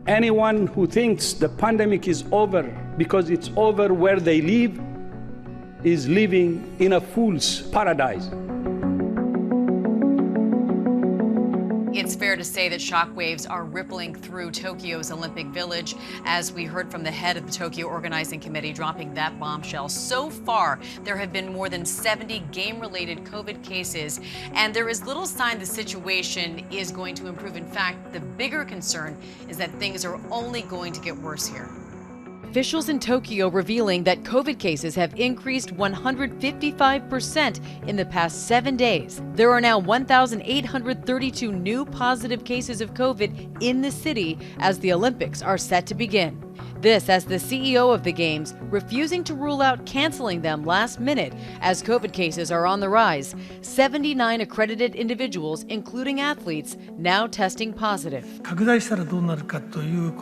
Anyone who thinks the pandemic is over because it's over where they live is living in a fool's paradise. It's fair to say that shockwaves are rippling through Tokyo's Olympic Village, as we heard from the head of the Tokyo Organizing Committee dropping that bombshell. So far, there have been more than 70 game-related COVID cases, and there is little sign the situation is going to improve. In fact, the bigger concern is that things are only going to get worse here. Officials in Tokyo revealing that COVID cases have increased 155% in the past 7 days. There are now 1,832 new positive cases of COVID in the city as the Olympics are set to begin. This as the CEO of the Games refusing to rule out canceling them last minute as COVID cases are on the rise. 79 accredited individuals, including athletes, now testing positive.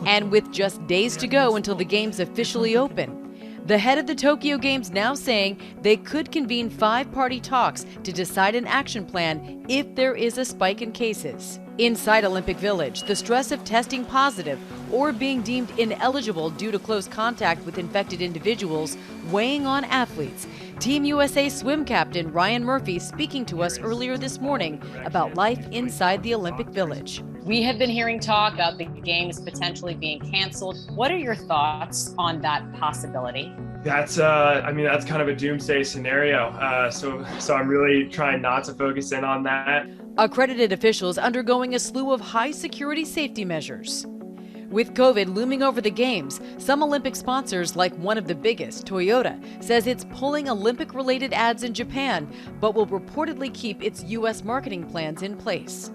And with just days to go until the Games officially open, the head of the Tokyo Games now saying they could convene 5-party talks to decide an action plan if there is a spike in cases. Inside Olympic Village, the stress of testing positive or being deemed ineligible due to close contact with infected individuals weighing on athletes. Team USA swim captain Ryan Murphy speaking to us earlier this morning about life inside the Olympic Village. We have been hearing talk about the Games potentially being canceled. What are your thoughts on that possibility? That's kind of a doomsday scenario. So I'm really trying not to focus in on that. Accredited officials undergoing a slew of high-security safety measures. With COVID looming over the Games, some Olympic sponsors, like one of the biggest, Toyota, says it's pulling Olympic-related ads in Japan, but will reportedly keep its U.S. marketing plans in place.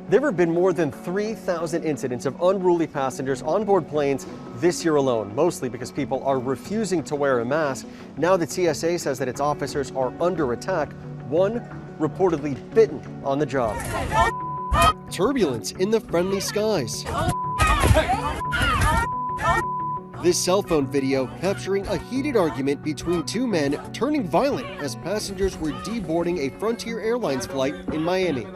There have been more than 3,000 incidents of unruly passengers on board planes this year alone, mostly because people are refusing to wear a mask. Now the TSA says that its officers are under attack, one reportedly bitten on the job. Turbulence in the friendly skies. This cell phone video capturing a heated argument between two men turning violent as passengers were deboarding a Frontier Airlines flight in Miami.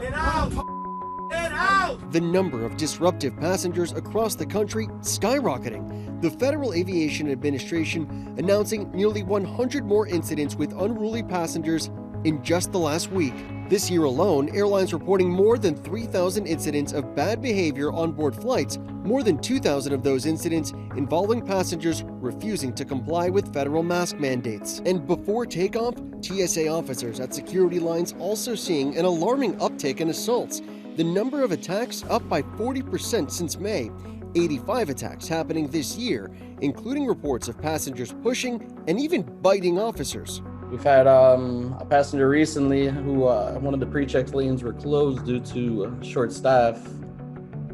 The number of disruptive passengers across the country skyrocketing. The Federal Aviation Administration announcing nearly 100 more incidents with unruly passengers in just the last week. This year alone, airlines reporting more than 3,000 incidents of bad behavior on board flights, more than 2,000 of those incidents involving passengers refusing to comply with federal mask mandates. And before takeoff, TSA officers at security lines also seeing an alarming uptick in assaults. The number of attacks up by 40% since May, 85 attacks happening this year, including reports of passengers pushing and even biting officers. We've had a passenger recently who one of the pre-check lanes were closed due to short staff,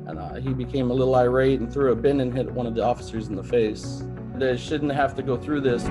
and he became a little irate and threw a bin and hit one of the officers in the face. They shouldn't have to go through this.